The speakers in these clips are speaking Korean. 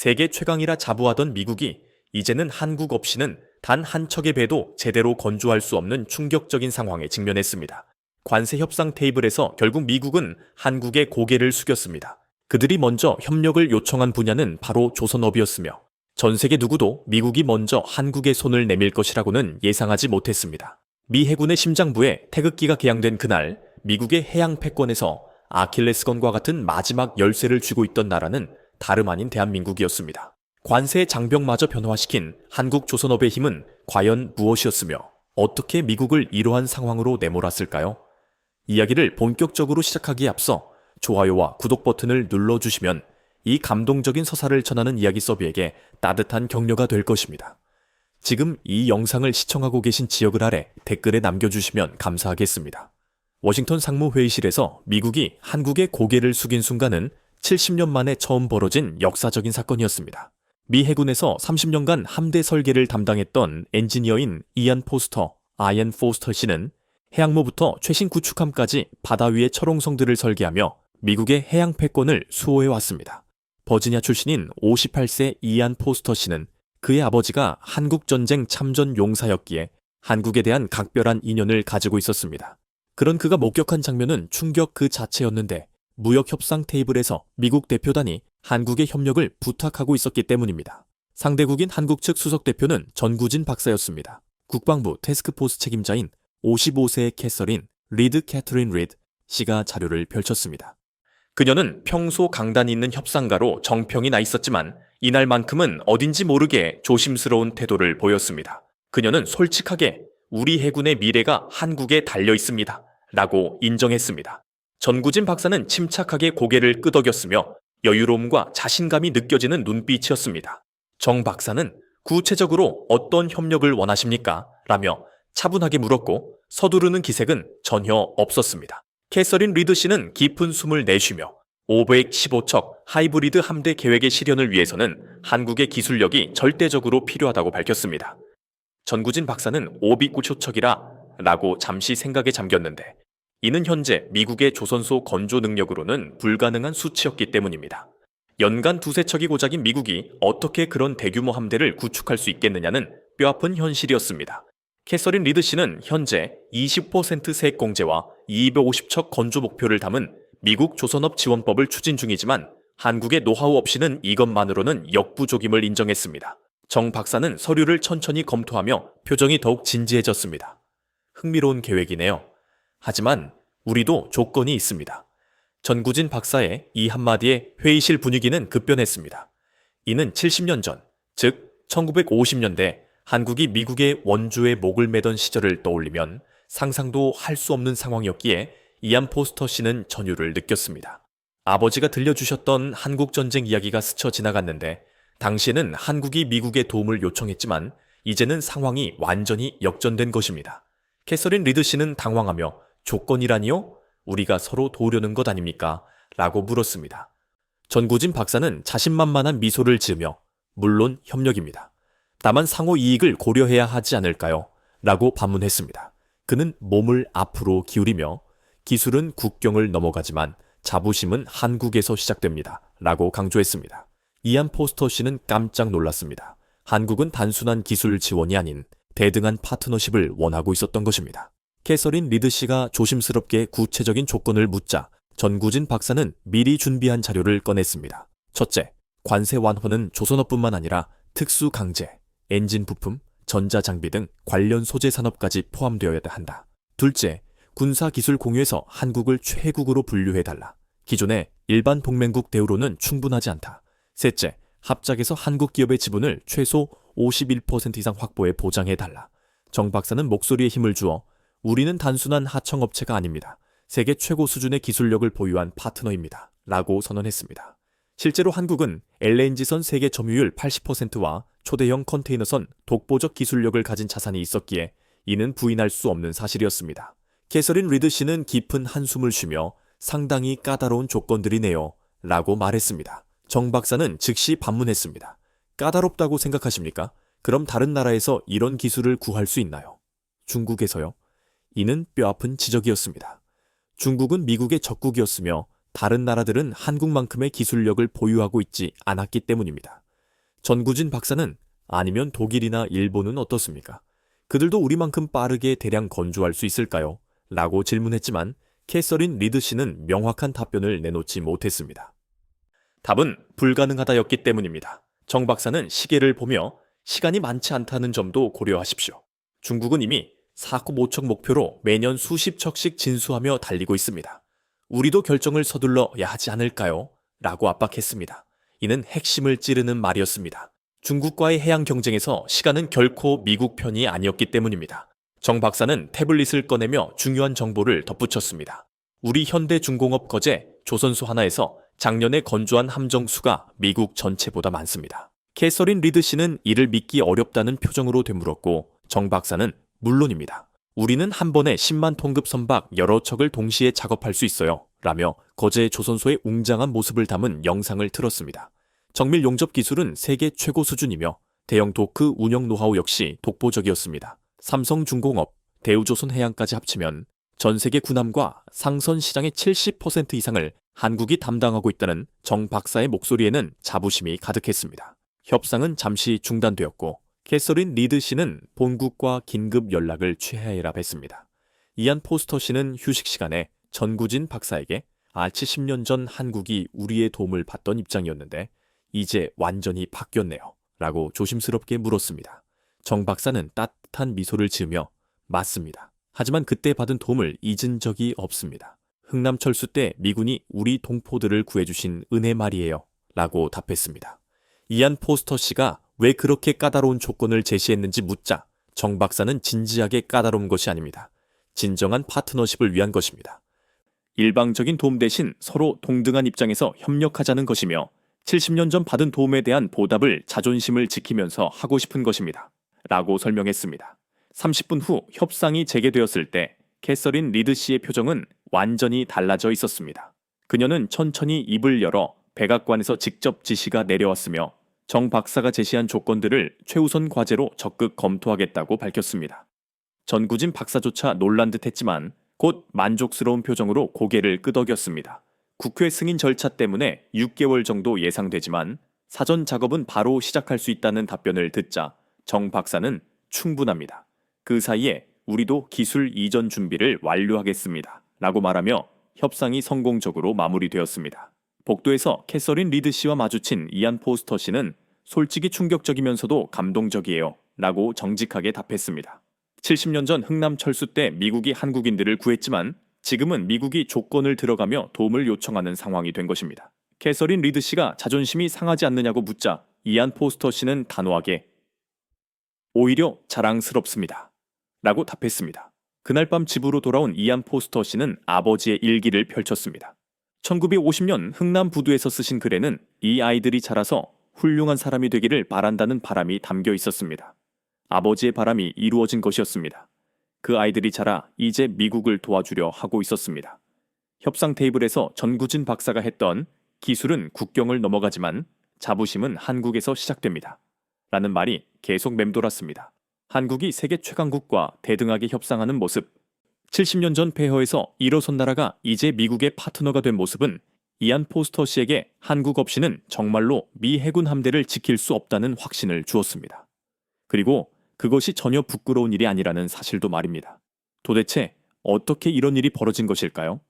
세계 최강이라 자부하던 미국이 이제는 한국 없이는 단 한 척의 배도 제대로 건조할 수 없는 충격적인 상황에 직면했습니다. 관세 협상 테이블에서 결국 미국은 한국의 고개를 숙였습니다. 그들이 먼저 협력을 요청한 분야는 바로 조선업이었으며 전 세계 누구도 미국이 먼저 한국의 손을 내밀 것이라고는 예상하지 못했습니다. 미 해군의 심장부에 태극기가 개양된 그날 미국의 해양 패권에서 아킬레스건과 같은 마지막 열쇠를 쥐고 있던 나라는 다름 아닌 대한민국이었습니다. 관세의 장벽마저 변화시킨 한국 조선업의 힘은 과연 무엇이었으며 어떻게 미국을 이러한 상황으로 내몰았을까요? 이야기를 본격적으로 시작하기에 앞서 좋아요와 구독 버튼을 눌러주시면 이 감동적인 서사를 전하는 이야기 서비에게 따뜻한 격려가 될 것입니다. 지금 이 영상을 시청하고 계신 지역을 아래 댓글에 남겨주시면 감사하겠습니다. 워싱턴 상무회의실에서 미국이 한국의 고개를 숙인 순간은 70년 만에 처음 벌어진 역사적인 사건이었습니다. 미 해군에서 30년간 함대 설계를 담당했던 엔지니어인 이안 포스터 씨는 해양모부터 최신 구축함까지 바다 위의 철옹성들을 설계하며 미국의 해양 패권을 수호해왔습니다. 버지니아 출신인 58세 이안 포스터 씨는 그의 아버지가 한국전쟁 참전 용사였기에 한국에 대한 각별한 인연을 가지고 있었습니다. 그런 그가 목격한 장면은 충격 그 자체였는데 무역협상 테이블에서 미국 대표단이 한국의 협력을 부탁하고 있었기 때문입니다. 상대국인 한국 측 수석대표는 전구진 박사였습니다. 국방부 태스크포스 책임자인 55세의 캐서린 리드 캐터린 리드 씨가 자료를 펼쳤습니다. 그녀는 평소 강단이 있는 협상가로 정평이 나 있었지만 이날만큼은 어딘지 모르게 조심스러운 태도를 보였습니다. 그녀는 솔직하게 우리 해군의 미래가 한국에 달려 있습니다. 라고 인정했습니다. 전구진 박사는 침착하게 고개를 끄덕였으며 여유로움과 자신감이 느껴지는 눈빛이었습니다. 정 박사는 구체적으로 어떤 협력을 원하십니까? 라며 차분하게 물었고 서두르는 기색은 전혀 없었습니다. 캐서린 리드 씨는 깊은 숨을 내쉬며 515척 하이브리드 함대 계획의 실현을 위해서는 한국의 기술력이 절대적으로 필요하다고 밝혔습니다. 전구진 박사는 5비구초척이라 라고 잠시 생각에 잠겼는데 이는 현재 미국의 조선소 건조 능력으로는 불가능한 수치였기 때문입니다. 연간 두세 척이 고작인 미국이 어떻게 그런 대규모 함대를 구축할 수 있겠느냐는 뼈아픈 현실이었습니다. 캐서린 리드 씨는 현재 20% 세액 공제와 250척 건조 목표를 담은 미국 조선업 지원법을 추진 중이지만 한국의 노하우 없이는 이것만으로는 역부족임을 인정했습니다. 정 박사는 서류를 천천히 검토하며 표정이 더욱 진지해졌습니다. 흥미로운 계획이네요. 하지만 우리도 조건이 있습니다. 전구진 박사의 이 한마디에 회의실 분위기는 급변했습니다. 이는 70년 전, 즉 1950년대 한국이 미국의 원조에 목을 매던 시절을 떠올리면 상상도 할 수 없는 상황이었기에 이안 포스터 씨는 전율을 느꼈습니다. 아버지가 들려주셨던 한국전쟁 이야기가 스쳐 지나갔는데 당시에는 한국이 미국의 도움을 요청했지만 이제는 상황이 완전히 역전된 것입니다. 캐서린 리드 씨는 당황하며 조건이라니요? 우리가 서로 도우려는 것 아닙니까? 라고 물었습니다. 전구진 박사는 자신만만한 미소를 지으며 물론 협력입니다. 다만 상호 이익을 고려해야 하지 않을까요? 라고 반문했습니다. 그는 몸을 앞으로 기울이며 기술은 국경을 넘어가지만 자부심은 한국에서 시작됩니다. 라고 강조했습니다. 이안 포스터 씨는 깜짝 놀랐습니다. 한국은 단순한 기술 지원이 아닌 대등한 파트너십을 원하고 있었던 것입니다. 캐서린 리드 씨가 조심스럽게 구체적인 조건을 묻자 전구진 박사는 미리 준비한 자료를 꺼냈습니다. 첫째, 관세 완화는 조선업뿐만 아니라 특수 강제, 엔진 부품, 전자장비 등 관련 소재 산업까지 포함되어야 한다. 둘째, 군사기술 공유에서 한국을 최국으로 분류해달라. 기존의 일반 동맹국 대우로는 충분하지 않다. 셋째, 합작에서 한국 기업의 지분을 최소 51% 이상 확보해 보장해달라. 정 박사는 목소리에 힘을 주어 우리는 단순한 하청업체가 아닙니다. 세계 최고 수준의 기술력을 보유한 파트너입니다. 라고 선언했습니다. 실제로 한국은 LNG선 세계 점유율 80%와 초대형 컨테이너선 독보적 기술력을 가진 자산이 있었기에 이는 부인할 수 없는 사실이었습니다. 캐서린 리드 씨는 깊은 한숨을 쉬며 상당히 까다로운 조건들이네요. 라고 말했습니다. 정 박사는 즉시 반문했습니다. 까다롭다고 생각하십니까? 그럼 다른 나라에서 이런 기술을 구할 수 있나요? 중국에서요? 이는 뼈아픈 지적이었습니다. 중국은 미국의 적국이었으며 다른 나라들은 한국만큼의 기술력을 보유하고 있지 않았기 때문입니다. 전구진 박사는 아니면 독일이나 일본은 어떻습니까? 그들도 우리만큼 빠르게 대량 건조할 수 있을까요? 라고 질문했지만 캐서린 리드 씨는 명확한 답변을 내놓지 못했습니다. 답은 불가능하다였기 때문입니다. 정 박사는 시계를 보며 시간이 많지 않다는 점도 고려하십시오. 중국은 이미 4급 5척 목표로 매년 수십 척씩 진수하며 달리고 있습니다. 우리도 결정을 서둘러야 하지 않을까요? 라고 압박했습니다. 이는 핵심을 찌르는 말이었습니다. 중국과의 해양 경쟁에서 시간은 결코 미국 편이 아니었기 때문입니다. 정 박사는 태블릿을 꺼내며 중요한 정보를 덧붙였습니다. 우리 현대중공업 거제 조선소 하나에서 작년에 건조한 함정 수가 미국 전체보다 많습니다. 캐서린 리드 씨는 이를 믿기 어렵다는 표정으로 되물었고 정 박사는 물론입니다. 우리는 한 번에 10만 톤급 선박 여러 척을 동시에 작업할 수 있어요. 라며 거제 조선소의 웅장한 모습을 담은 영상을 틀었습니다. 정밀 용접 기술은 세계 최고 수준이며 대형 도크 운영 노하우 역시 독보적이었습니다. 삼성중공업, 대우조선해양까지 합치면 전 세계 군함과 상선 시장의 70% 이상을 한국이 담당하고 있다는 정 박사의 목소리에는 자부심이 가득했습니다. 협상은 잠시 중단되었고 캐서린 리드 씨는 본국과 긴급 연락을 취해야 했습니다. 이안 포스터 씨는 휴식 시간에 전구진 박사에게 70년 전 한국이 우리의 도움을 받던 입장이었는데 이제 완전히 바뀌었네요. 라고 조심스럽게 물었습니다. 정 박사는 따뜻한 미소를 지으며 맞습니다. 하지만 그때 받은 도움을 잊은 적이 없습니다. 흥남철수 때 미군이 우리 동포들을 구해주신 은혜 말이에요. 라고 답했습니다. 이안 포스터 씨가 왜 그렇게 까다로운 조건을 제시했는지 묻자 정 박사는 진지하게 까다로운 것이 아닙니다. 진정한 파트너십을 위한 것입니다. 일방적인 도움 대신 서로 동등한 입장에서 협력하자는 것이며 70년 전 받은 도움에 대한 보답을 자존심을 지키면서 하고 싶은 것입니다. 라고 설명했습니다. 30분 후 협상이 재개되었을 때 캐서린 리드 씨의 표정은 완전히 달라져 있었습니다. 그녀는 천천히 입을 열어 백악관에서 직접 지시가 내려왔으며 정 박사가 제시한 조건들을 최우선 과제로 적극 검토하겠다고 밝혔습니다. 전구진 박사조차 놀란 듯했지만 곧 만족스러운 표정으로 고개를 끄덕였습니다. 국회 승인 절차 때문에 6개월 정도 예상되지만 사전 작업은 바로 시작할 수 있다는 답변을 듣자 정 박사는 충분합니다. 그 사이에 우리도 기술 이전 준비를 완료하겠습니다. 라고 말하며 협상이 성공적으로 마무리되었습니다. 복도에서 캐서린 리드 씨와 마주친 이안 포스터 씨는 솔직히 충격적이면서도 감동적이에요. 라고 정직하게 답했습니다. 70년 전 흥남철수 때 미국이 한국인들을 구했지만 지금은 미국이 조건을 들어가며 도움을 요청하는 상황이 된 것입니다. 캐서린 리드 씨가 자존심이 상하지 않느냐고 묻자 이안 포스터 씨는 단호하게 오히려 자랑스럽습니다. 라고 답했습니다. 그날 밤 집으로 돌아온 이안 포스터 씨는 아버지의 일기를 펼쳤습니다. 1950년 흥남 부두에서 쓰신 글에는 이 아이들이 자라서 훌륭한 사람이 되기를 바란다는 바람이 담겨 있었습니다. 아버지의 바람이 이루어진 것이었습니다. 그 아이들이 자라 이제 미국을 도와주려 하고 있었습니다. 협상 테이블에서 전구진 박사가 했던 기술은 국경을 넘어가지만 자부심은 한국에서 시작됩니다. 라는 말이 계속 맴돌았습니다. 한국이 세계 최강국과 대등하게 협상하는 모습, 70년 전 폐허에서 일어선 나라가 이제 미국의 파트너가 된 모습은 이안 포스터 씨에게 한국 없이는 정말로 미 해군 함대를 지킬 수 없다는 확신을 주었습니다. 그리고 그것이 전혀 부끄러운 일이 아니라는 사실도 말입니다. 도대체 어떻게 이런 일이 벌어진 것일까요?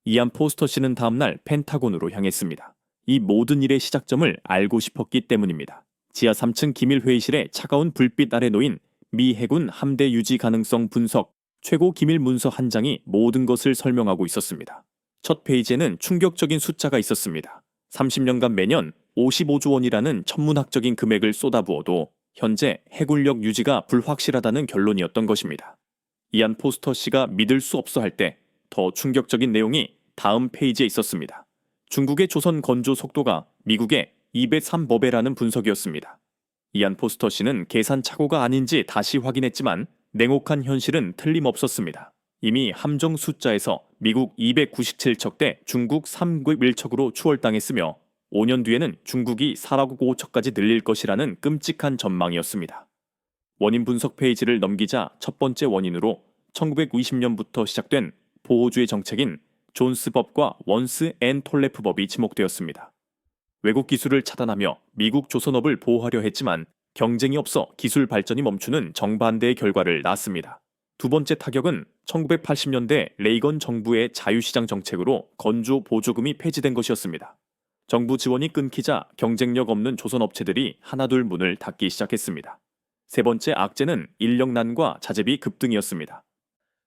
이안 포스터 씨는 다음날 펜타곤으로 향했습니다. 이 모든 일의 시작점을 알고 싶었기 때문입니다. 지하 3층 기밀 회의실에 차가운 불빛 아래 놓인 미 해군 함대 유지 가능성 분석 최고 기밀 문서 한 장이 모든 것을 설명하고 있었습니다. 첫 페이지에는 충격적인 숫자가 있었습니다. 30년간 매년 55조 원이라는 천문학적인 금액을 쏟아부어도 현재 해군력 유지가 불확실하다는 결론이었던 것입니다. 이안 포스터 씨가 믿을 수 없어 할 때 더 충격적인 내용이 다음 페이지에 있었습니다. 중국의 조선 건조 속도가 미국의 203법에라는 분석이었습니다. 이안 포스터 씨는 계산 착오가 아닌지 다시 확인했지만 냉혹한 현실은 틀림없었습니다. 이미 함정 숫자에서 미국 297척 대 중국 301척으로 추월당했으며 5년 뒤에는 중국이 405척까지 늘릴 것이라는 끔찍한 전망이었습니다. 원인 분석 페이지를 넘기자 첫 번째 원인으로 1920년부터 시작된 보호주의 정책인 존스법과 원스 앤 톨레프법이 지목되었습니다. 외국 기술을 차단하며 미국 조선업을 보호하려 했지만 경쟁이 없어 기술 발전이 멈추는 정반대의 결과를 낳았습니다. 두 번째 타격은 1980년대 레이건 정부의 자유시장 정책으로 건조 보조금이 폐지된 것이었습니다. 정부 지원이 끊기자 경쟁력 없는 조선업체들이 하나둘 문을 닫기 시작했습니다. 세 번째 악재는 인력난과 자재비 급등이었습니다.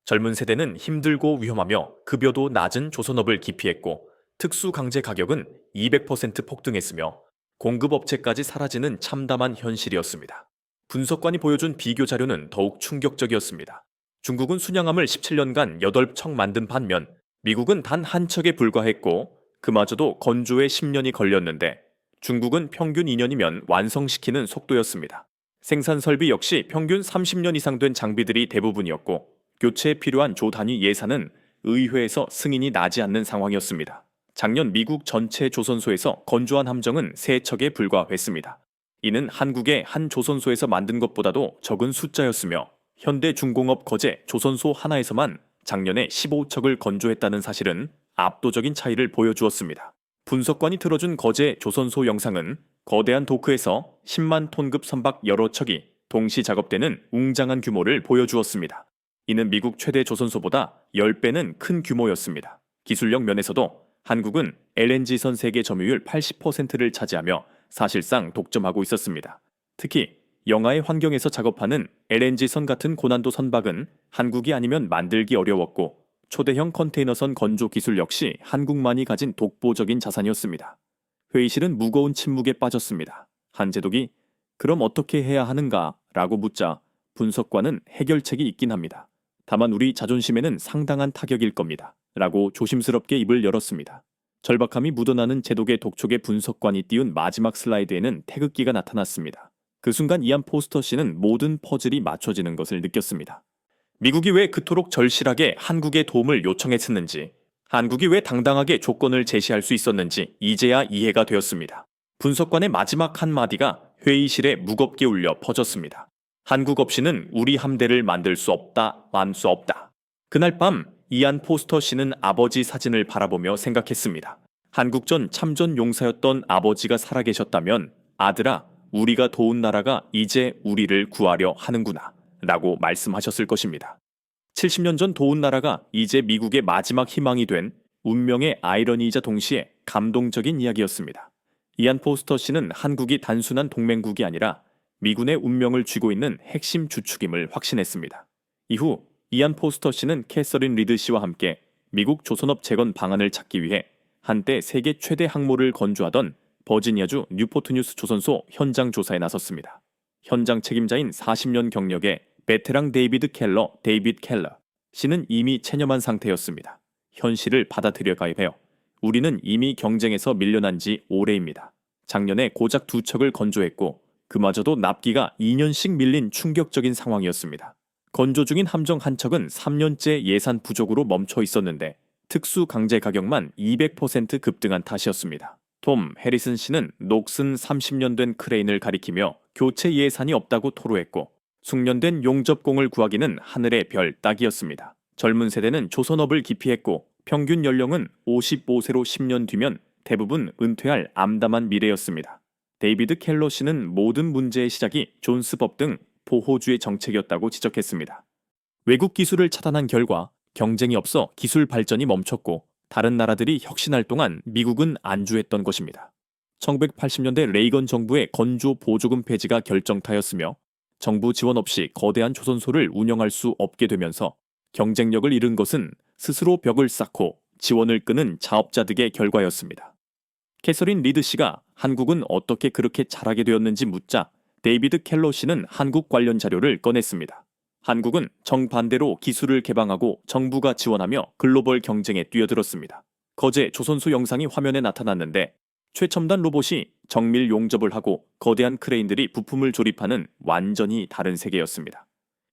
젊은 세대는 힘들고 위험하며 급여도 낮은 조선업을 기피했고 특수강제 가격은 200% 폭등했으며 공급업체까지 사라지는 참담한 현실이었습니다. 분석관이 보여준 비교 자료는 더욱 충격적이었습니다. 중국은 순양함을 17년간 8척 만든 반면 미국은 단 한 척에 불과했고 그마저도 건조에 10년이 걸렸는데 중국은 평균 2년이면 완성시키는 속도였습니다. 생산 설비 역시 평균 30년 이상 된 장비들이 대부분이었고 교체에 필요한 조 단위 예산은 의회에서 승인이 나지 않는 상황이었습니다. 작년 미국 전체 조선소에서 건조한 함정은 3척에 불과했습니다. 이는 한국의 한 조선소에서 만든 것보다도 적은 숫자였으며 현대중공업 거제 조선소 하나에서만 작년에 15척을 건조했다는 사실은 압도적인 차이를 보여주었습니다. 분석관이 틀어준 거제 조선소 영상은 거대한 도크에서 10만 톤급 선박 여러 척이 동시 작업되는 웅장한 규모를 보여주었습니다. 이는 미국 최대 조선소보다 10배는 큰 규모였습니다. 기술력 면에서도 한국은 LNG선 세계 점유율 80%를 차지하며 사실상 독점하고 있었습니다. 특히 영하의 환경에서 작업하는 LNG선 같은 고난도 선박은 한국이 아니면 만들기 어려웠고 초대형 컨테이너선 건조 기술 역시 한국만이 가진 독보적인 자산이었습니다. 회의실은 무거운 침묵에 빠졌습니다. 한재독이 그럼 어떻게 해야 하는가? 라고 묻자 분석관은 해결책이 있긴 합니다. 다만 우리 자존심에는 상당한 타격일 겁니다. 라고 조심스럽게 입을 열었습니다. 절박함이 묻어나는 제독의 독촉의 분석관이 띄운 마지막 슬라이드에는 태극기가 나타났습니다. 그 순간 이안 포스터 씨는 모든 퍼즐이 맞춰지는 것을 느꼈습니다. 미국이 왜 그토록 절실하게 한국의 도움을 요청했었는지, 한국이 왜 당당하게 조건을 제시할 수 있었는지 이제야 이해가 되었습니다. 분석관의 마지막 한마디가 회의실에 무겁게 울려 퍼졌습니다. 한국 없이는 우리 함대를 만들 수 없다, 만 수 없다. 그날 밤 이안 포스터 씨는 아버지 사진을 바라보며 생각했습니다. 한국전 참전 용사였던 아버지가 살아계셨다면 아들아, 우리가 도운 나라가 이제 우리를 구하려 하는구나 라고 말씀하셨을 것입니다. 70년 전 도운 나라가 이제 미국의 마지막 희망이 된 운명의 아이러니이자 동시에 감동적인 이야기였습니다. 이안 포스터 씨는 한국이 단순한 동맹국이 아니라 미군의 운명을 쥐고 있는 핵심 주축임을 확신했습니다. 이후 이안 포스터 씨는 캐서린 리드 씨와 함께 미국 조선업 재건 방안을 찾기 위해 한때 세계 최대 항모를 건조하던 버지니아주 뉴포트 뉴스 조선소 현장 조사에 나섰습니다. 현장 책임자인 40년 경력의 베테랑 데이비드 켈러 씨는 이미 체념한 상태였습니다. 현실을 받아들여 가입해요. 우리는 이미 경쟁에서 밀려난 지 오래입니다. 작년에 고작 2척을 건조했고 그마저도 납기가 2년씩 밀린 충격적인 상황이었습니다. 건조 중인 함정 한 척은 3년째 예산 부족으로 멈춰 있었는데 특수 강제 가격만 200% 급등한 탓이었습니다. 톰 해리슨 씨는 녹슨 30년 된 크레인을 가리키며 교체 예산이 없다고 토로했고 숙련된 용접공을 구하기는 하늘의 별 따기였습니다. 젊은 세대는 조선업을 기피했고 평균 연령은 55세로 10년 뒤면 대부분 은퇴할 암담한 미래였습니다. 데이비드 켈러 씨는 모든 문제의 시작이 존스법 등 보호주의 정책이었다고 지적했습니다. 외국 기술을 차단한 결과 경쟁이 없어 기술 발전이 멈췄고 다른 나라들이 혁신할 동안 미국은 안주했던 것입니다. 1980년대 레이건 정부의 건조 보조금 폐지가 결정타였으며 정부 지원 없이 거대한 조선소를 운영할 수 없게 되면서 경쟁력을 잃은 것은 스스로 벽을 쌓고 지원을 끄는 자업자득의 결과였습니다. 캐서린 리드 씨가 한국은 어떻게 그렇게 잘하게 되었는지 묻자 데이비드 켈러 씨는 한국 관련 자료를 꺼냈습니다. 한국은 정반대로 기술을 개방하고 정부가 지원하며 글로벌 경쟁에 뛰어들었습니다. 거제 조선소 영상이 화면에 나타났는데 최첨단 로봇이 정밀 용접을 하고 거대한 크레인들이 부품을 조립하는 완전히 다른 세계였습니다.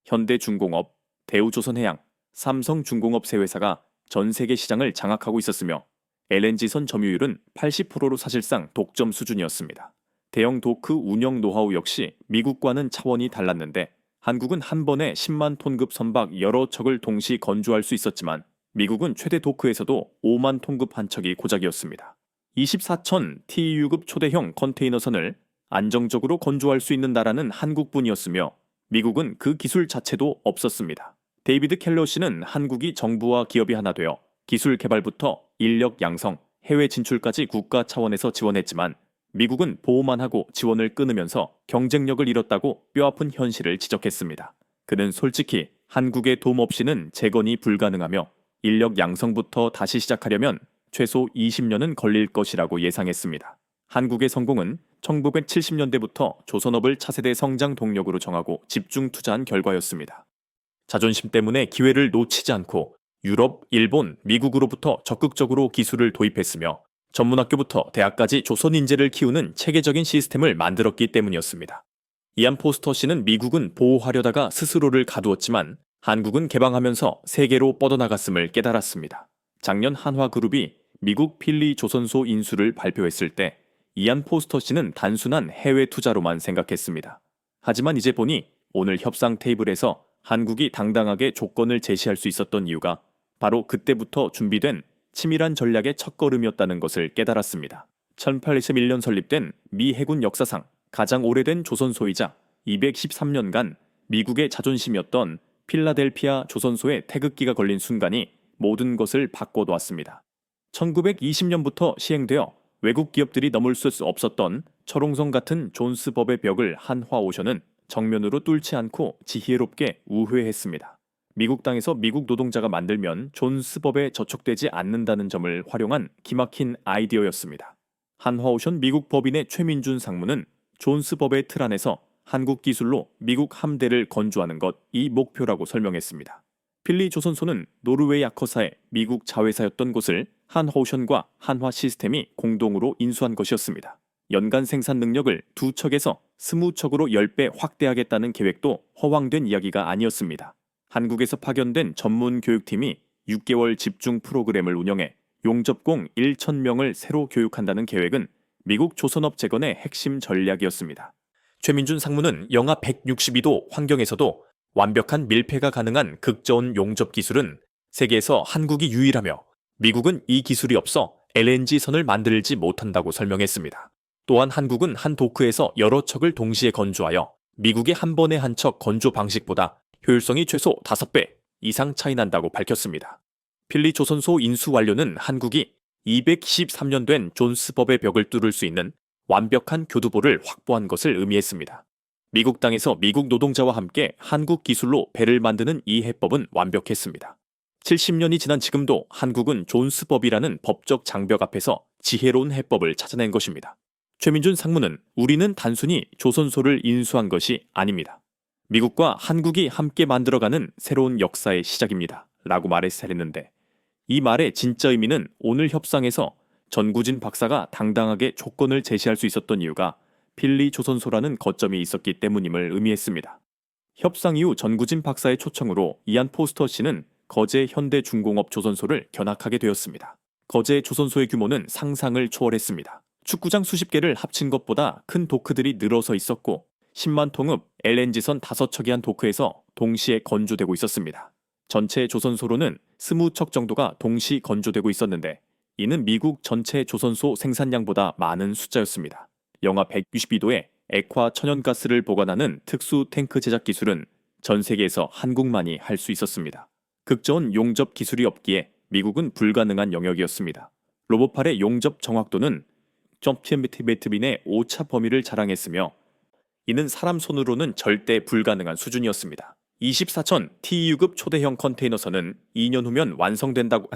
현대중공업, 대우조선해양, 삼성중공업 세 회사가 전 세계 시장을 장악하고 있었으며 LNG선 점유율은 80%로 사실상 독점 수준이었습니다. 대형 도크 운영 노하우 역시 미국과는 차원이 달랐는데 한국은 한 번에 10만 톤급 선박 여러 척을 동시 건조할 수 있었지만 미국은 최대 도크에서도 5만 톤급 한 척이 고작이었습니다. 24천 TEU급 초대형 컨테이너선을 안정적으로 건조할 수 있는 나라는 한국뿐이었으며 미국은 그 기술 자체도 없었습니다. 데이비드 켈러 씨는 한국이 정부와 기업이 하나 되어 기술 개발부터 인력 양성, 해외 진출까지 국가 차원에서 지원했지만 미국은 보호만 하고 지원을 끊으면서 경쟁력을 잃었다고 뼈아픈 현실을 지적했습니다. 그는 솔직히 한국의 도움 없이는 재건이 불가능하며 인력 양성부터 다시 시작하려면 최소 20년은 걸릴 것이라고 예상했습니다. 한국의 성공은 1970년대부터 조선업을 차세대 성장 동력으로 정하고 집중 투자한 결과였습니다. 자존심 때문에 기회를 놓치지 않고 유럽, 일본, 미국으로부터 적극적으로 기술을 도입했으며 전문학교부터 대학까지 조선 인재를 키우는 체계적인 시스템을 만들었기 때문이었습니다. 이안 포스터 씨는 미국은 보호하려다가 스스로를 가두었지만 한국은 개방하면서 세계로 뻗어나갔음을 깨달았습니다. 작년 한화그룹이 미국 필리 조선소 인수를 발표했을 때 이안 포스터 씨는 단순한 해외 투자로만 생각했습니다. 하지만 이제 보니 오늘 협상 테이블에서 한국이 당당하게 조건을 제시할 수 있었던 이유가 바로 그때부터 준비된 치밀한 전략의 첫걸음이었다는 것을 깨달았습니다. 1821년 설립된 미 해군 역사상 가장 오래된 조선소이자 213년간 미국의 자존심이었던 필라델피아 조선소의 태극기가 걸린 순간이 모든 것을 바꿔놓았습니다. 1920년부터 시행되어 외국 기업들이 넘을 수 없었던 철옹성 같은 존스법의 벽을 한화오션은 정면으로 뚫지 않고 지혜롭게 우회했습니다. 미국 땅에서 미국 노동자가 만들면 존스법에 저촉되지 않는다는 점을 활용한 기막힌 아이디어였습니다. 한화오션 미국 법인의 최민준 상무는 존스법의 틀 안에서 한국 기술로 미국 함대를 건조하는 것이 목표라고 설명했습니다. 필리 조선소는 노르웨이 아커사의 미국 자회사였던 곳을 한화오션과 한화 시스템이 공동으로 인수한 것이었습니다. 연간 생산 능력을 2척에서 20척으로 10배 확대하겠다는 계획도 허황된 이야기가 아니었습니다. 한국에서 파견된 전문 교육팀이 6개월 집중 프로그램을 운영해 용접공 1,000명을 새로 교육한다는 계획은 미국 조선업 재건의 핵심 전략이었습니다. 최민준 상무는 영하 162도 환경에서도 완벽한 밀폐가 가능한 극저온 용접 기술은 세계에서 한국이 유일하며 미국은 이 기술이 없어 LNG선을 만들지 못한다고 설명했습니다. 또한 한국은 한 도크에서 여러 척을 동시에 건조하여 미국의 한 번에 한 척 건조 방식보다 효율성이 최소 5배 이상 차이 난다고 밝혔습니다. 필리 조선소 인수 완료는 한국이 213년 된 존스법의 벽을 뚫을 수 있는 완벽한 교두보를 확보한 것을 의미했습니다. 미국 땅에서 미국 노동자와 함께 한국 기술로 배를 만드는 이 해법은 완벽했습니다. 70년이 지난 지금도 한국은 존스법이라는 법적 장벽 앞에서 지혜로운 해법을 찾아낸 것입니다. 최민준 상무는 우리는 단순히 조선소를 인수한 것이 아닙니다. 미국과 한국이 함께 만들어가는 새로운 역사의 시작입니다. 라고 말했는데 이 말의 진짜 의미는 오늘 협상에서 전구진 박사가 당당하게 조건을 제시할 수 있었던 이유가 필리 조선소라는 거점이 있었기 때문임을 의미했습니다. 협상 이후 전구진 박사의 초청으로 이안 포스터 씨는 거제 현대중공업 조선소를 견학하게 되었습니다. 거제 조선소의 규모는 상상을 초월했습니다. 축구장 수십 개를 합친 것보다 큰 도크들이 늘어서 있었고 10만 통읍 LNG선 5척이 한 도크에서 동시에 건조되고 있었습니다. 전체 조선소로는 20척 정도가 동시 건조되고 있었는데 이는 미국 전체 조선소 생산량보다 많은 숫자였습니다. 영하 162도에 액화 천연가스를 보관하는 특수 탱크 제작 기술은 전 세계에서 한국만이 할 수 있었습니다. 극저온 용접 기술이 없기에 미국은 불가능한 영역이었습니다. 로봇팔의 용접 정확도는 점피메트빈의 오차 범위를 자랑했으며 이는 사람 손으로는 절대 불가능한 수준이었습니다. 24천 TEU급 초대형 컨테이너선은 2년 후면 완성된다고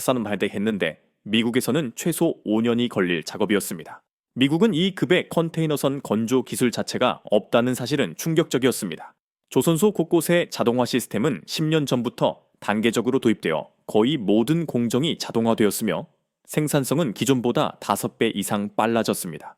했는데 미국에서는 최소 5년이 걸릴 작업이었습니다. 미국은 이 급의 컨테이너선 건조 기술 자체가 없다는 사실은 충격적이었습니다. 조선소 곳곳의 자동화 시스템은 10년 전부터 단계적으로 도입되어 거의 모든 공정이 자동화되었으며 생산성은 기존보다 5배 이상 빨라졌습니다.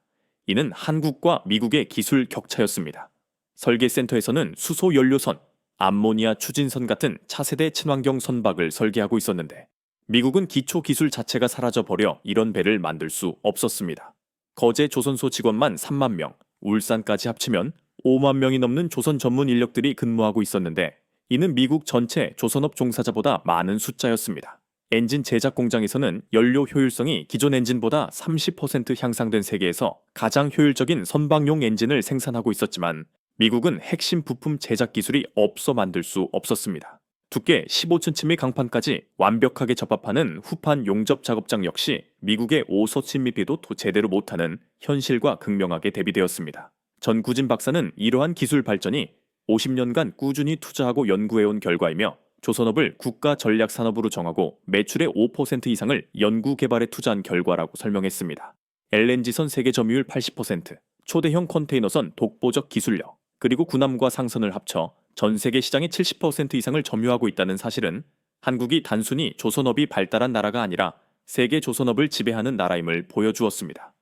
이는 한국과 미국의 기술 격차였습니다. 설계센터에서는 수소 연료선, 암모니아 추진선 같은 차세대 친환경 선박을 설계하고 있었는데 미국은 기초 기술 자체가 사라져버려 이런 배를 만들 수 없었습니다. 거제 조선소 직원만 3만 명, 울산까지 합치면 5만 명이 넘는 조선 전문 인력들이 근무하고 있었는데 이는 미국 전체 조선업 종사자보다 많은 숫자였습니다. 엔진 제작 공장에서는 연료 효율성이 기존 엔진보다 30% 향상된 세계에서 가장 효율적인 선박용 엔진을 생산하고 있었지만 미국은 핵심 부품 제작 기술이 없어 만들 수 없었습니다. 두께 15cm의 강판까지 완벽하게 접합하는 후판 용접 작업장 역시 미국의 오서침입비도 제대로 못하는 현실과 극명하게 대비되었습니다. 전구진 박사는 이러한 기술 발전이 50년간 꾸준히 투자하고 연구해온 결과이며 조선업을 국가 전략 산업으로 정하고 매출의 5% 이상을 연구 개발에 투자한 결과라고 설명했습니다. LNG선 세계 점유율 80%, 초대형 컨테이너선 독보적 기술력, 그리고 군함과 상선을 합쳐 전 세계 시장의 70% 이상을 점유하고 있다는 사실은 한국이 단순히 조선업이 발달한 나라가 아니라 세계 조선업을 지배하는 나라임을 보여주었습니다.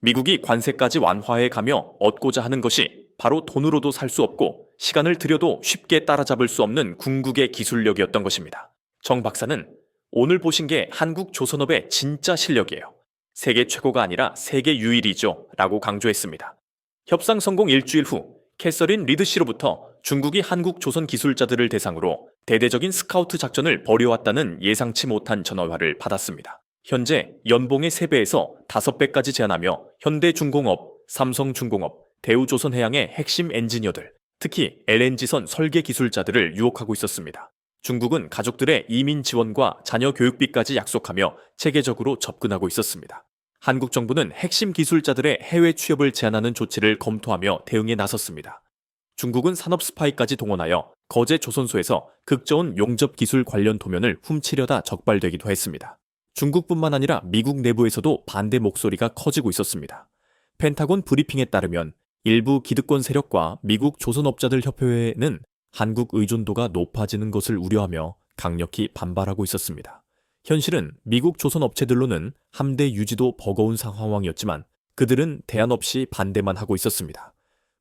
미국이 관세까지 완화해 가며 얻고자 하는 것이 바로 돈으로도 살 수 없고 시간을 들여도 쉽게 따라잡을 수 없는 궁극의 기술력이었던 것입니다. 정 박사는 오늘 보신 게 한국 조선업의 진짜 실력이에요. 세계 최고가 아니라 세계 유일이죠 라고 강조했습니다. 협상 성공 일주일 후 캐서린 리드 씨로부터 중국이 한국 조선 기술자들을 대상으로 대대적인 스카우트 작전을 벌여왔다는 예상치 못한 전화화를 받았습니다. 현재 연봉의 3배에서 5배까지 제한하며 현대중공업, 삼성중공업, 대우조선해양의 핵심 엔지니어들, 특히 LNG선 설계 기술자들을 유혹하고 있었습니다. 중국은 가족들의 이민 지원과 자녀 교육비까지 약속하며 체계적으로 접근하고 있었습니다. 한국 정부는 핵심 기술자들의 해외 취업을 제한하는 조치를 검토하며 대응에 나섰습니다. 중국은 산업 스파이까지 동원하여 거제 조선소에서 극저온 용접 기술 관련 도면을 훔치려다 적발되기도 했습니다. 중국뿐만 아니라 미국 내부에서도 반대 목소리가 커지고 있었습니다. 펜타곤 브리핑에 따르면 일부 기득권 세력과 미국 조선업자들 협회는 한국 의존도가 높아지는 것을 우려하며 강력히 반발하고 있었습니다. 현실은 미국 조선업체들로는 함대 유지도 버거운 상황이었지만 그들은 대안 없이 반대만 하고 있었습니다.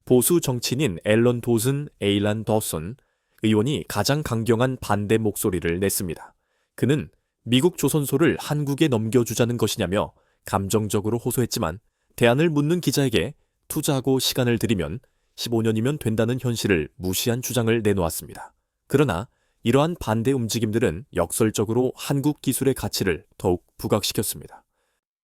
보수 정치인인 앨런 도슨 에일란 더슨 의원이 가장 강경한 반대 목소리를 냈습니다. 그는 미국 조선소를 한국에 넘겨주자는 것이냐며 감정적으로 호소했지만 대안을 묻는 기자에게 투자하고 시간을 들이면 15년이면 된다는 현실을 무시한 주장을 내놓았습니다. 그러나 이러한 반대 움직임들은 역설적으로 한국 기술의 가치를 더욱 부각시켰습니다.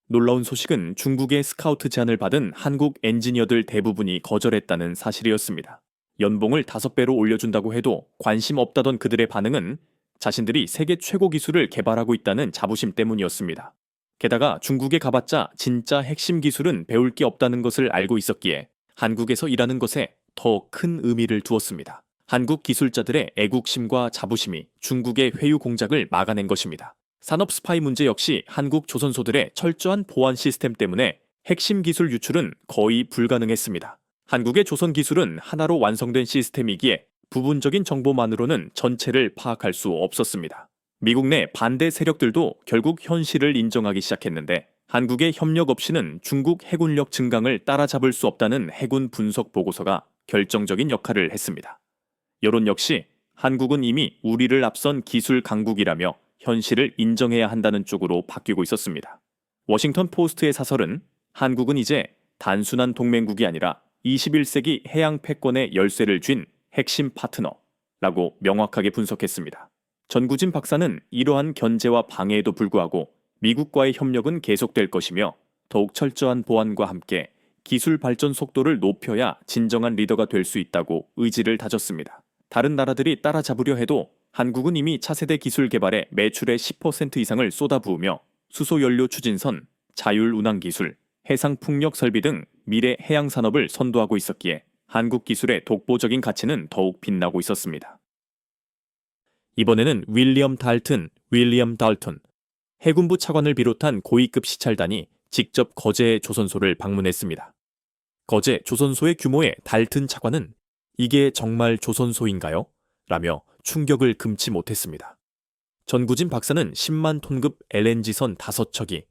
놀라운 소식은 중국의 스카우트 제안을 받은 한국 엔지니어들 대부분이 거절했다는 사실이었습니다. 연봉을 5배로 올려준다고 해도 관심 없다던 그들의 반응은 자신들이 세계 최고 기술을 개발하고 있다는 자부심 때문이었습니다. 게다가 중국에 가봤자 진짜 핵심 기술은 배울 게 없다는 것을 알고 있었기에 한국에서 일하는 것에 더 큰 의미를 두었습니다. 한국 기술자들의 애국심과 자부심이 중국의 회유 공작을 막아낸 것입니다. 산업 스파이 문제 역시 한국 조선소들의 철저한 보안 시스템 때문에 핵심 기술 유출은 거의 불가능했습니다. 한국의 조선 기술은 하나로 완성된 시스템이기에 부분적인 정보만으로는 전체를 파악할 수 없었습니다. 미국 내 반대 세력들도 결국 현실을 인정하기 시작했는데 한국의 협력 없이는 중국 해군력 증강을 따라잡을 수 없다는 해군 분석 보고서가 결정적인 역할을 했습니다. 여론 역시 한국은 이미 우리를 앞선 기술 강국이라며 현실을 인정해야 한다는 쪽으로 바뀌고 있었습니다. 워싱턴 포스트의 사설은 한국은 이제 단순한 동맹국이 아니라 21세기 해양 패권의 열쇠를 쥔 핵심 파트너라고 명확하게 분석했습니다. 전구진 박사는 이러한 견제와 방해에도 불구하고 미국과의 협력은 계속될 것이며 더욱 철저한 보안과 함께 기술 발전 속도를 높여야 진정한 리더가 될 수 있다고 의지를 다졌습니다. 다른 나라들이 따라잡으려 해도 한국은 이미 차세대 기술 개발에 매출의 10% 이상을 쏟아부으며 수소연료 추진선, 자율운항기술, 해상풍력 설비 등 미래 해양산업을 선도하고 있었기에 한국 기술의 독보적인 가치는 더욱 빛나고 있었습니다. 이번에는 윌리엄 달턴, 해군부 차관을 비롯한 고위급 시찰단이 직접 거제 조선소를 방문했습니다. 거제 조선소의 규모의 달튼 차관은 이게 정말 조선소인가요? 라며 충격을 금치 못했습니다. 전구진 박사는 10만 톤급 LNG선 5척이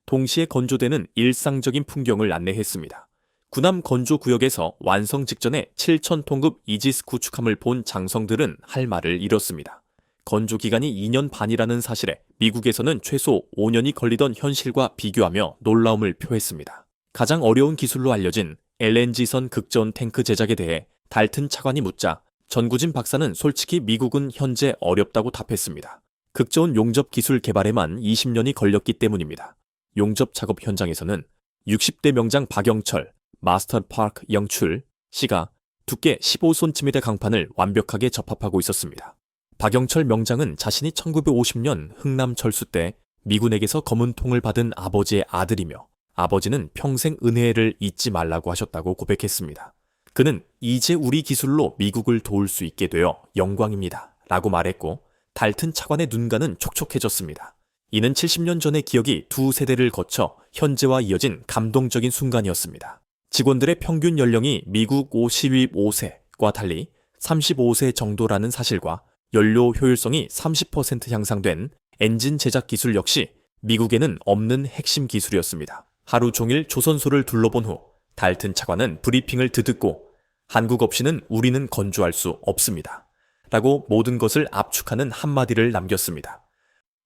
동시에 건조되는 일상적인 풍경을 안내했습니다. 군함 건조 구역에서 완성 직전에 7,000톤급 이지스 구축함을 본 장성들은 할 말을 잃었습니다. 건조 기간이 2년 반이라는 사실에 미국에서는 최소 5년이 걸리던 현실과 비교하며 놀라움을 표했습니다. 가장 어려운 기술로 알려진 LNG선 극저온 탱크 제작에 대해 달튼 차관이 묻자 전구진 박사는 솔직히 미국은 현재 어렵다고 답했습니다. 극저온 용접 기술 개발에만 20년이 걸렸기 때문입니다. 용접 작업 현장에서는 60대 명장 박영철, 마스터파크 영출 씨가 두께 15cm 강판을 완벽하게 접합하고 있었습니다. 박영철 명장은 자신이 1950년 흥남 철수 때 미군에게서 검은 통을 받은 아버지의 아들이며 아버지는 평생 은혜를 잊지 말라고 하셨다고 고백했습니다. 그는 이제 우리 기술로 미국을 도울 수 있게 되어 영광입니다 라고 말했고 달튼 차관의 눈가는 촉촉해졌습니다. 이는 70년 전의 기억이 두 세대를 거쳐 현재와 이어진 감동적인 순간이었습니다. 직원들의 평균 연령이 미국 55세과 달리 35세 정도라는 사실과 연료 효율성이 30% 향상된 엔진 제작 기술 역시 미국에는 없는 핵심 기술이었습니다. 하루 종일 조선소를 둘러본 후 달튼 차관은 브리핑을 듣고 한국 없이는 우리는 건조할 수 없습니다. 라고 모든 것을 압축하는 한마디를 남겼습니다.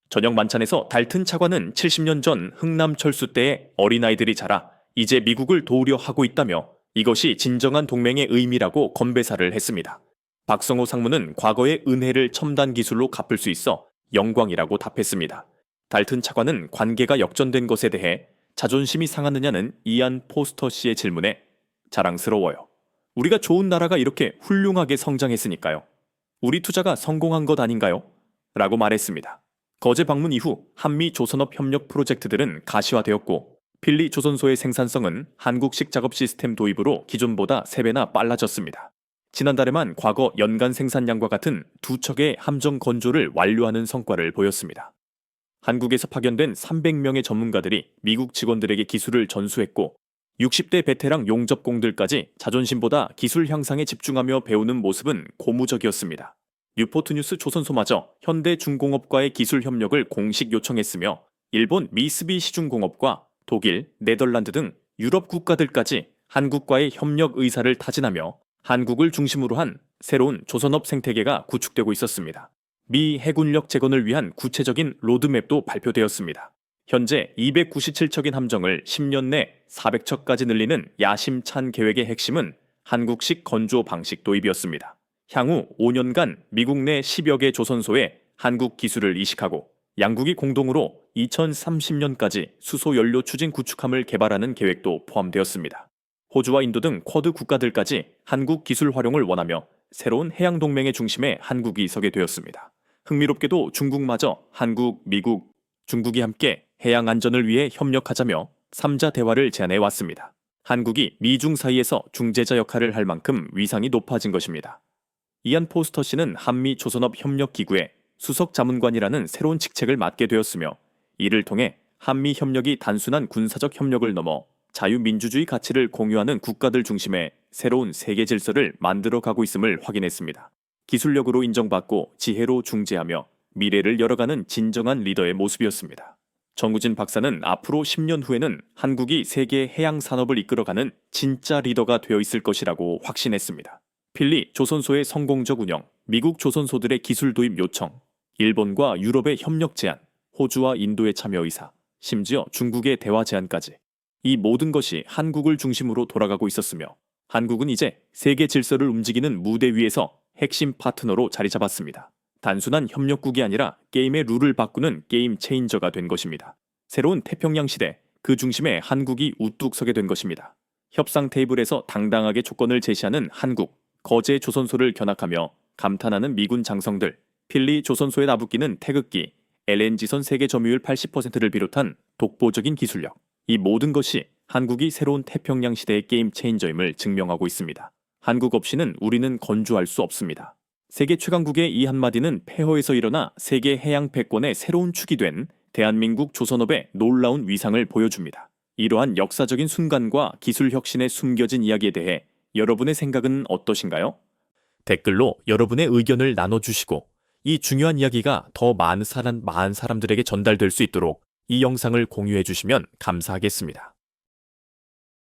저녁 만찬에서 달튼 차관은 70년 전 흥남 철수 때의 어린아이들이 자라 이제 미국을 도우려 하고 있다며 이것이 진정한 동맹의 의미라고 건배사를 했습니다. 박성호 상무는 과거의 은혜를 첨단 기술로 갚을 수 있어 영광이라고 답했습니다. 달튼 차관은 관계가 역전된 것에 대해 자존심이 상하느냐는 이안 포스터 씨의 질문에 자랑스러워요. 우리가 좋은 나라가 이렇게 훌륭하게 성장했으니까요. 우리 투자가 성공한 것 아닌가요? 라고 말했습니다. 거제 방문 이후 한미 조선업 협력 프로젝트들은 가시화되었고 필리 조선소의 생산성은 한국식 작업 시스템 도입으로 기존보다 3배나 빨라졌습니다. 지난달에만 과거 연간 생산량과 같은 2척의 함정 건조를 완료하는 성과를 보였습니다. 한국에서 파견된 300명의 전문가들이 미국 직원들에게 기술을 전수했고 60대 베테랑 용접공들까지 자존심보다 기술 향상에 집중하며 배우는 모습은 고무적이었습니다. 뉴포트뉴스 조선소마저 현대중공업과의 기술 협력을 공식 요청했으며 일본 미쓰비시중공업과 독일, 네덜란드 등 유럽 국가들까지 한국과의 협력 의사를 타진하며 한국을 중심으로 한 새로운 조선업 생태계가 구축되고 있었습니다. 미 해군력 재건을 위한 구체적인 로드맵도 발표되었습니다. 현재 297척인 함정을 10년 내 400척까지 늘리는 야심찬 계획의 핵심은 한국식 건조 방식 도입이었습니다. 향후 5년간 미국 내 10여 개 조선소에 한국 기술을 이식하고 양국이 공동으로 2030년까지 수소 연료 추진 구축함을 개발하는 계획도 포함되었습니다. 호주와 인도 등 쿼드 국가들까지 한국 기술 활용을 원하며 새로운 해양 동맹의 중심에 한국이 서게 되었습니다. 흥미롭게도 중국마저 한국, 미국, 중국이 함께 해양 안전을 위해 협력하자며 3자 대화를 제안해 왔습니다. 한국이 미중 사이에서 중재자 역할을 할 만큼 위상이 높아진 것입니다. 이안 포스터 씨는 한미 조선업 협력기구의 수석 자문관이라는 새로운 직책을 맡게 되었으며 이를 통해 한미 협력이 단순한 군사적 협력을 넘어 자유민주주의 가치를 공유하는 국가들 중심의 새로운 세계 질서를 만들어가고 있음을 확인했습니다. 기술력으로 인정받고 지혜로 중재하며 미래를 열어가는 진정한 리더의 모습이었습니다. 정우진 박사는 앞으로 10년 후에는 한국이 세계 해양 산업을 이끌어가는 진짜 리더가 되어 있을 것이라고 확신했습니다. 필리 조선소의 성공적 운영, 미국 조선소들의 기술 도입 요청, 일본과 유럽의 협력 제안, 호주와 인도의 참여 의사, 심지어 중국의 대화 제안까지 이 모든 것이 한국을 중심으로 돌아가고 있었으며 한국은 이제 세계 질서를 움직이는 무대 위에서 핵심 파트너로 자리 잡았습니다. 단순한 협력국이 아니라 게임의 룰을 바꾸는 게임 체인저가 된 것입니다. 새로운 태평양 시대, 그 중심에 한국이 우뚝 서게 된 것입니다. 협상 테이블에서 당당하게 조건을 제시하는 한국, 거제 조선소를 견학하며 감탄하는 미군 장성들, 필리 조선소에 나붙기는 태극기, LNG선 세계 점유율 80%를 비롯한 독보적인 기술력, 이 모든 것이 한국이 새로운 태평양 시대의 게임 체인저임을 증명하고 있습니다. 한국 없이는 우리는 건조할 수 없습니다. 세계 최강국의 이 한마디는 폐허에서 일어나 세계 해양 패권의 새로운 축이 된 대한민국 조선업의 놀라운 위상을 보여줍니다. 이러한 역사적인 순간과 기술 혁신의 숨겨진 이야기에 대해 여러분의 생각은 어떠신가요? 댓글로 여러분의 의견을 나눠주시고 이 중요한 이야기가 더 많은 사람들에게 전달될 수 있도록 이 영상을 공유해 주시면 감사하겠습니다.